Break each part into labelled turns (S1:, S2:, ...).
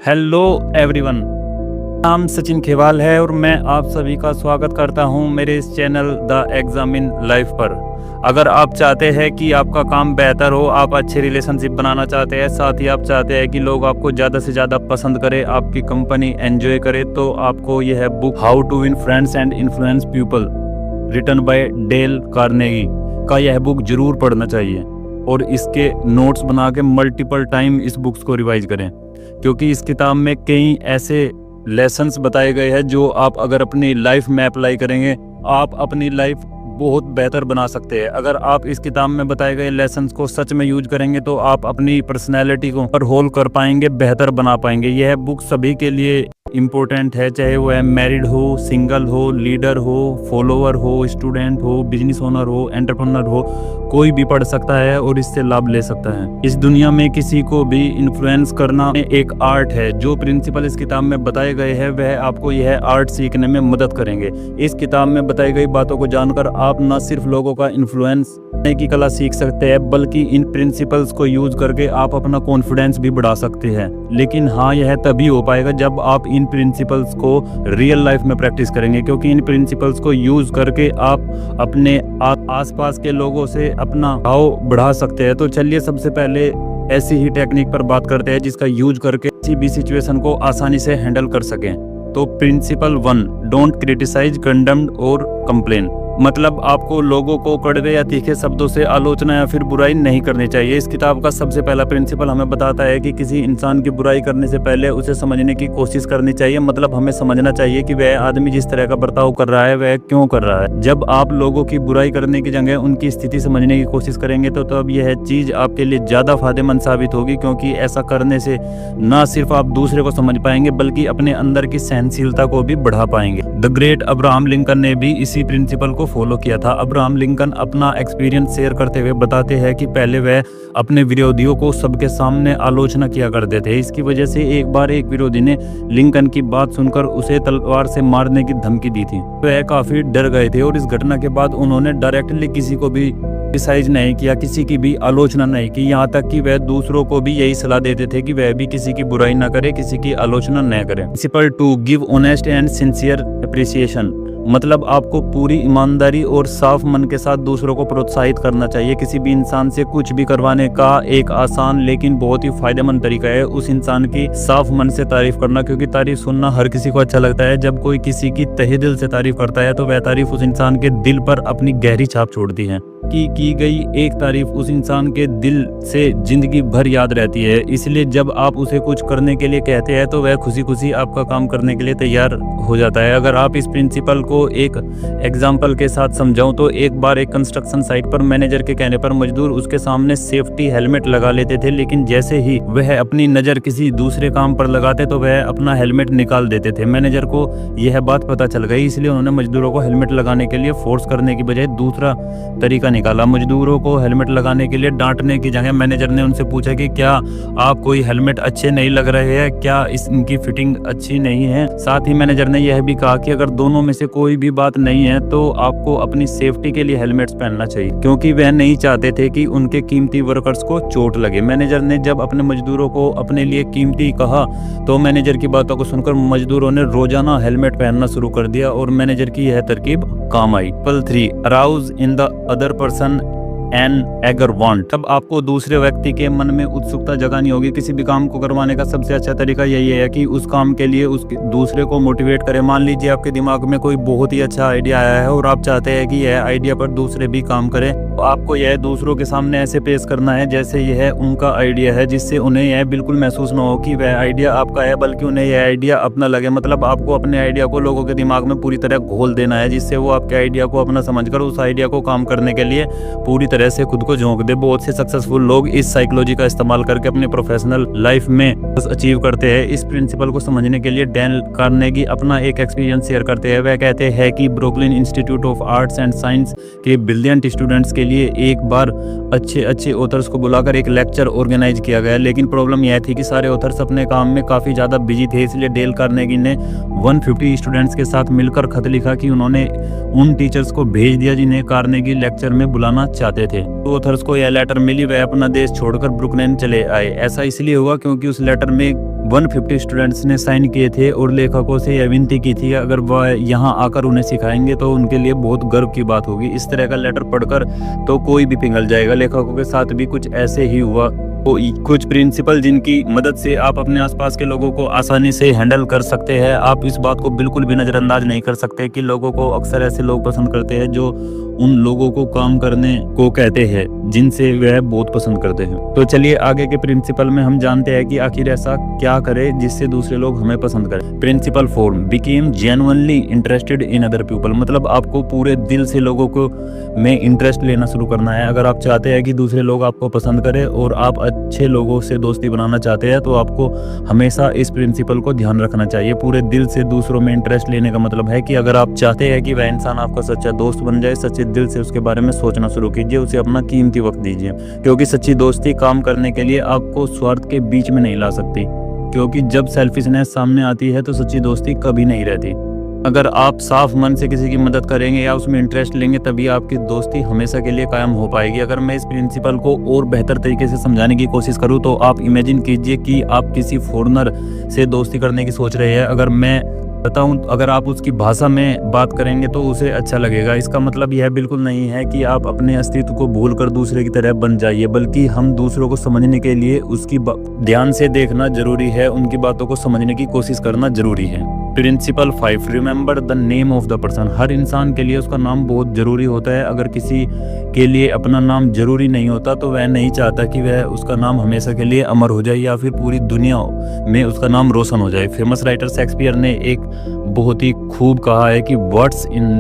S1: Hello everyone, नाम सचिन खेवाल है और मैं आप सभी का स्वागत करता हूं मेरे इस channel the exam in life पर। अगर आप चाहते हैं कि आपका काम बेहतर हो, आप अच्छे रिलेशनशिप बनाना चाहते हैं, साथ ही आप चाहते हैं कि लोग आपको ज़्यादा से ज़्यादा पसंद करें, आपकी कंपनी एंजॉय करे, तो आपको यह book how to win friends and influence people written by Dale Carnegie का यह बुक जरूर पढ़ना चाहिए और इसके नोट्स बना के मल्टीपल टाइम इस बुक्स को रिवाइज करें, क्योंकि इस किताब में कई ऐसे लेसन्स बताए गए हैं जो आप अगर अपनी लाइफ में अप्लाई करेंगे, आप अपनी लाइफ बहुत बेहतर बना सकते हैं। अगर आप इस किताब में बताए गए लेसन्स को सच में यूज करेंगे तो आप अपनी पर्सनैलिटी को ओवरहोल कर पाएंगे, बेहतर बना पाएंगे। यह बुक सभी के लिए इम्पोर्टेंट है, चाहे वह मैरिड हो, सिंगल हो, लीडर हो, फॉलोअर हो, स्टूडेंट हो, बिजनेस ओनर हो, एंटरप्रेन्योर हो, कोई भी पढ़ सकता है और इससे लाभ ले सकता है। इस दुनिया में किसी को भी इन्फ्लुएंस करना एक आर्ट है। जो प्रिंसिपल इस किताब में बताए गए हैं वह आपको यह आर्ट सीखने में मदद करेंगे। इस किताब में बताई गई बातों को जानकर आप न सिर्फ लोगों का इन्फ्लुएंस करने की कला सीख सकते हैं, बल्कि इन प्रिंसिपल्स को यूज करके आप अपना कॉन्फिडेंस भी बढ़ा सकते हैं। लेकिन हाँ, यह तभी हो पाएगा जब आप इन प्रिंसिपल्स को रियल लाइफ में प्रैक्टिस करेंगे, क्योंकि इन प्रिंसिपल्स को यूज करके आप अपने आसपास के लोगों से अपना भाव बढ़ा सकते हैं। तो चलिए सबसे पहले ऐसी ही टेक्निक पर बात करते हैं जिसका यूज करके किसी भी सिचुएशन को आसानी से हैंडल कर सकें। तो प्रिंसिपल 1, डोंट क्रिटिसाइज, कंडेम और कंप्लेन। मतलब आपको लोगों को कड़वे या तीखे शब्दों से आलोचना या फिर बुराई नहीं करनी चाहिए। इस किताब का सबसे पहला प्रिंसिपल हमें बताता है कि किसी इंसान की बुराई करने से पहले उसे समझने की कोशिश करनी चाहिए। मतलब हमें समझना चाहिए कि वह आदमी जिस तरह का बर्ताव कर रहा है वह क्यों कर रहा है। जब आप लोगों की बुराई करने की जगह उनकी स्थिति समझने की कोशिश करेंगे तो तब यह चीज आपके लिए ज्यादा फायदेमंद साबित होगी, क्योंकि ऐसा करने से न सिर्फ आप दूसरे को समझ पाएंगे बल्कि अपने अंदर की सहनशीलता को भी बढ़ा पाएंगे। द ग्रेट अब्राहम लिंकन ने भी इसी प्रिंसिपल को फॉलो किया था। अब्राहम लिंकन अपना एक्सपीरियंस शेयर करते हुए बताते हैं कि पहले वह अपने विरोधियों को सबके सामने आलोचना किया करते थे। इसकी वजह से एक बार एक विरोधी ने लिंकन की बात सुनकर उसे तलवार से मारने की धमकी दी थी। वह काफी डर गए थे और इस घटना के बाद उन्होंने डायरेक्टली किसी को भी क्रिटिसाइज नहीं किया, किसी की भी आलोचना नहीं की। यहाँ तक कि वह दूसरों को भी यही सलाह देते थे कि वह भी किसी की बुराई न करे, किसी की आलोचना न करे। Principle 2, give honest and sincere appreciation. मतलब आपको पूरी ईमानदारी और साफ मन के साथ दूसरों को प्रोत्साहित करना चाहिए। किसी भी इंसान से कुछ भी करवाने का एक आसान लेकिन बहुत ही फायदेमंद तरीका है उस इंसान की साफ मन से तारीफ करना, क्योंकि तारीफ सुनना हर किसी को अच्छा लगता है। जब कोई किसी की तहे दिल से तारीफ करता है तो वह तारीफ उस इंसान के दिल पर अपनी गहरी छाप छोड़ती है। की गई एक तारीफ उस इंसान के दिल से जिंदगी भर याद रहती है। इसलिए जब आप उसे कुछ करने के लिए कहते हैं तो वह खुशी खुशी आपका काम करने के लिए तैयार हो जाता है। अगर आप इस प्रिंसिपल को एक एग्जाम्पल के साथ समझाऊं तो एक बार एक कंस्ट्रक्शन साइट पर मैनेजर के कहने पर मजदूर उसके सामने सेफ्टी हेलमेट लगा लेते थे, लेकिन जैसे ही वह अपनी नजर किसी दूसरे काम पर लगाते तो वह अपना हेलमेट निकाल देते थे। मैनेजर को यह बात पता चल गई, इसलिए उन्होंने मजदूरों को हेलमेट लगाने के लिए फोर्स करने की बजाय दूसरा तरीका निकाला। मजदूरों को हेलमेट लगाने के लिए डांटने की जगह मैनेजर ने उनसे पूछा कि क्या आप कोई हेलमेट अच्छे नहीं लग रहे हैं, क्या इनकी फिटिंग अच्छी नहीं है। साथ ही मैनेजर ने यह भी कहा कि अगर दोनों में से कोई भी बात नहीं है तो आपको अपनी सेफ्टी के लिए हेलमेट्स पहनना चाहिए, क्योंकि वह नहीं चाहते थे कि उनके कीमती वर्कर्स को चोट लगे। मैनेजर ने जब अपने मजदूरों को अपने लिए कीमती कहा तो मैनेजर की बातों को सुनकर मजदूरों ने रोजाना हेलमेट पहनना शुरू कर दिया और मैनेजर की यह तरकीब काम आई। पल 3, arouse in the other person an eager want. तब आपको दूसरे व्यक्ति के मन में उत्सुकता जगानी होगी। किसी भी काम को करवाने का सबसे अच्छा तरीका यही है कि उस काम के लिए उस दूसरे को मोटिवेट करें। मान लीजिए आपके दिमाग में कोई बहुत ही अच्छा आइडिया आया है और आप चाहते हैं कि यह आइडिया पर दूसरे भी काम करें, तो आपको यह दूसरों के सामने ऐसे पेश करना है जैसे यह उनका आइडिया है, जिससे उन्हें यह बिल्कुल महसूस न हो कि वह आइडिया आपका है, बल्कि उन्हें यह आइडिया अपना लगे। मतलब आपको अपने आइडिया को लोगों के दिमाग में पूरी तरह घोल देना है, जिससे वो आपके आइडिया को अपना समझकर उस आइडिया को काम करने के लिए पूरी तरह से खुद को झोंक दे। बहुत से सक्सेसफुल लोग इस साइकोलॉजी का इस्तेमाल करके अपने प्रोफेशनल लाइफ में अचीव करते हैं। इस प्रिंसिपल को समझने के लिए डेल कार्नेगी अपना एक एक्सपीरियंस शेयर करते हैं। वह कहते हैं कि Brooklyn institute of arts and science के ब्रिलियंट स्टूडेंट्स के लिए एक बार अच्छे ऑथर्स को बुलाकर एक लेक्चर ऑर्गेनाइज किया गया, लेकिन प्रॉब्लम यह थी कि सारे ऑथर्स अपने काम में काफी ज्यादा बिजी थे। इसलिए डेल कार्नेगी ने 150 स्टूडेंट्स के साथ मिलकर खत लिखा कि उन्होंने उन टीचर्स को भेज दिया जिन्हें कार्नेगी लेक्चर में बुलाना चाहते थे। तो ऑथर्स को यह लेटर मिली, वह अपना देश छोड़कर ब्रुकलिन चले आए। ऐसा इसलिए हुआ क्योंकि उस लेटर में 150 स्टूडेंट्स ने साइन किए थे और लेखकों से यह विनती की थी अगर वह यहाँ आकर उन्हें सिखाएंगे तो उनके लिए बहुत गर्व की बात होगी। इस तरह का लेटर पढ़कर तो कोई भी पिघल जाएगा। लेखकों के साथ भी कुछ ऐसे ही हुआ। तो कुछ प्रिंसिपल जिनकी मदद से आप अपने आसपास के लोगों को आसानी से हैंडल कर सकते हैं। आप इस बात को बिल्कुल भी नज़रअंदाज नहीं कर सकते कि लोगों को अक्सर ऐसे लोग पसंद करते हैं जो उन लोगों को काम करने को कहते हैं जिनसे वह बहुत पसंद करते हैं। तो चलिए आगे के प्रिंसिपल में हम जानते हैं कि आखिर ऐसा क्या करे जिससे दूसरे लोग हमें पसंद करें। Principle 4, became genuinely interested in other people. मतलब आपको पूरे दिल से लोगों को में इंटरेस्ट लेना शुरू करना है। अगर आप चाहते हैं कि दूसरे लोग आपको पसंद करें और आप अच्छे लोगों से दोस्ती बनाना चाहते हैं तो आपको हमेशा इस प्रिंसिपल को ध्यान रखना चाहिए। पूरे दिल से दूसरों में इंटरेस्ट लेने का मतलब है कि अगर आप चाहते हैं कि वह इंसान आपका सच्चा दोस्त बन जाए, सच्चे दिल से उसके बारे में सोचना शुरू कीजिए, उसे अपना कीमती वक्त दीजिए, क्योंकि सच्ची दोस्ती काम करने के लिए आपको स्वार्थ के बीच में नहीं ला सकती। क्योंकि जब सेल्फिशनेस सामने आती है तो सच्ची दोस्ती कभी नहीं रहती। अगर आप साफ मन से किसी की मदद करेंगे या उसमें इंटरेस्ट लेंगे तभी आपकी दोस्ती हमेशा के लिए कायम हो पाएगी। अगर मैं इस प्रिंसिपल को और बेहतर तरीके से समझाने की कोशिश करूं तो आप इमेजिन कीजिए कि आप किसी फॉरेनर से दोस्ती करने की सोच रहे हैं। अगर मैं बताऊं, अगर आप उसकी भाषा में बात करेंगे तो उसे अच्छा लगेगा। इसका मतलब यह बिल्कुल नहीं है कि आप अपने अस्तित्व को भूलकर दूसरे की तरह बन जाइए, बल्कि हम दूसरों को समझने के लिए उसकी ध्यान से देखना जरूरी है, उनकी बातों को समझने की कोशिश करना जरूरी है। Principle 5, remember the name of the person. हर इंसान के लिए उसका नाम बहुत जरूरी होता है। अगर किसी के लिए अपना नाम जरूरी नहीं होता तो वह नहीं चाहता कि वह उसका नाम हमेशा के लिए अमर हो जाए या फिर पूरी दुनिया में उसका नाम रोशन हो जाए। फेमस राइटर शेक्सपियर ने एक बहुत ही खूब कहा है कि व्हाट्स इन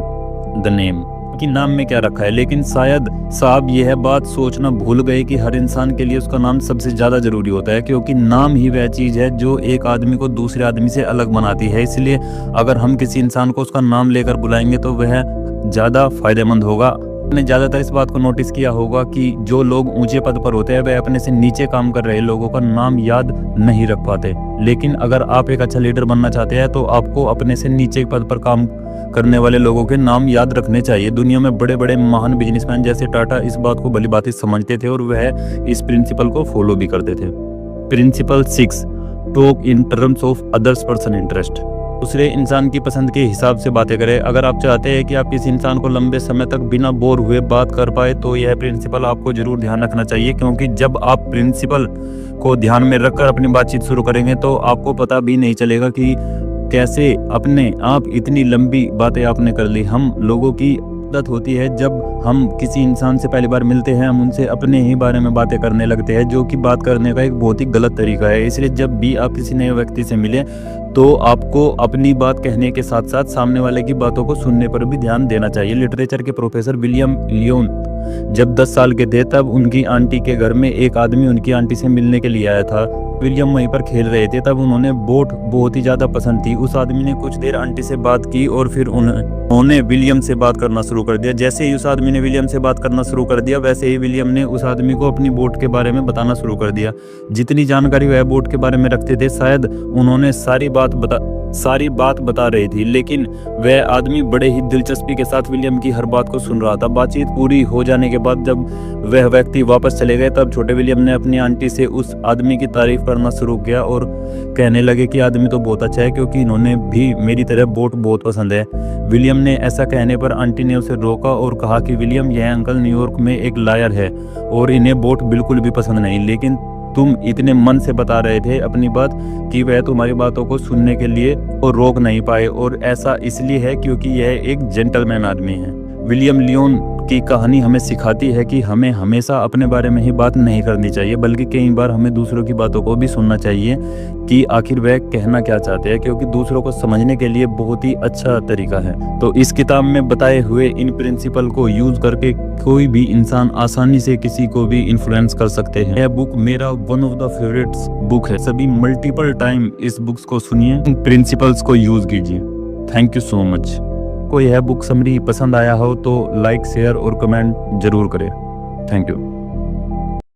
S1: द नेम, कि नाम में क्या रखा है। लेकिन शायद साहब यह बात सोचना भूल गए कि हर इंसान के लिए उसका नाम सबसे ज्यादा जरूरी होता है, क्योंकि नाम ही वह चीज है जो एक आदमी को दूसरे आदमी से अलग बनाती है। इसलिए अगर हम किसी इंसान को उसका नाम लेकर बुलाएंगे तो वह ज्यादा फायदेमंद होगा। आपने ज्यादातर इस बात को नोटिस किया होगा कि जो लोग ऊंचे पद पर होते हैं वह अपने से नीचे काम कर रहे लोगों का नाम याद नहीं रख पाते। लेकिन अगर आप एक अच्छा लीडर बनना चाहते हैं तो आपको अपने से नीचे पद पर काम करने वाले लोगों के नाम याद रखने चाहिए। दुनिया में बड़े बड़े महान बिजनेसमैन जैसे टाटा इस बात को भली भांति समझते थे और वह इस प्रिंसिपल को फॉलो भी करते थे। Principle 6, talk in terms of others person interest. दूसरे इंसान की पसंद के हिसाब से बातें करें। अगर आप चाहते हैं कि आप किसी इंसान को लंबे समय तक बिना बोर हुए बात कर पाए तो यह प्रिंसिपल आपको जरूर ध्यान रखना चाहिए, क्योंकि जब आप प्रिंसिपल को ध्यान में रखकर अपनी बातचीत शुरू करेंगे तो आपको पता भी नहीं चलेगा कि कैसे अपने आप इतनी लंबी बातें आपने कर ली। हम लोगों की आदत होती है जब हम किसी इंसान से पहली बार मिलते हैं हम उनसे अपने ही बारे में बातें करने लगते हैं, जो कि बात करने का एक बहुत ही गलत तरीका है। इसलिए जब भी आप किसी नए व्यक्ति से मिलें तो आपको अपनी बात कहने के साथ साथ सामने वाले की बातों को सुनने पर भी ध्यान देना चाहिए। लिटरेचर के प्रोफेसर विलियम लियोन जब 10 साल के थे तब उनकी आंटी के घर में एक आदमी उनकी आंटी से मिलने के लिए आया था। विलियम वहीं पर खेल रहे थे, तब उन्होंने बोट बहुत ही ज्यादा पसंद थी। उस आदमी ने कुछ देर आंटी से बात की और फिर उन्होंने विलियम से बात करना शुरू कर दिया। जैसे ही उस आदमी ने विलियम से बात करना शुरू कर दिया वैसे ही विलियम ने उस आदमी को अपनी बोट के बारे में बताना शुरू कर दिया। जितनी जानकारी वह बोट के बारे में रखते थे शायद उन्होंने सारी बात बता रही थी, लेकिन वह आदमी बड़े ही दिलचस्पी के साथ विलियम की हर बात को सुन रहा था। बातचीत पूरी हो जाने के बाद जब वह व्यक्ति वापस चले गए तब छोटे विलियम ने अपनी आंटी से उस आदमी की तारीफ करना शुरू किया और कहने लगे कि आदमी तो बहुत अच्छा है क्योंकि इन्होंने भी मेरी तरह बोट बहुत पसंद है। विलियम ने ऐसा कहने पर आंटी ने उसे रोका और कहा कि विलियम, यह अंकल न्यूयॉर्क में एक लायर है और इन्हें बोट बिल्कुल भी पसंद नहीं, लेकिन तुम इतने मन से बता रहे थे अपनी बात कि वह तुम्हारी बातों को सुनने के लिए और रोक नहीं पाए, और ऐसा इसलिए है क्योंकि यह एक जेंटलमैन आदमी है। विलियम लियोन की कहानी हमें सिखाती है कि हमें हमेशा अपने बारे में ही बात नहीं करनी चाहिए, बल्कि कई बार हमें दूसरों की बातों को भी सुनना चाहिए कि आखिर वह कहना क्या चाहते हैं, क्योंकि दूसरों को समझने के लिए बहुत ही अच्छा तरीका है। तो इस किताब में बताए हुए इन प्रिंसिपल को यूज करके कोई भी इंसान आसानी से किसी को भी इन्फ्लुएंस कर सकते हैं। यह बुक मेरा one of the favourites book है। सभी मल्टीपल टाइम इस बुक्स को सुनिए, प्रिंसिपल्स को यूज कीजिए। Thank you so much. को यह बुक समरी पसंद आया हो तो लाइक, शेयर और कमेंट जरूर करें। Thank you.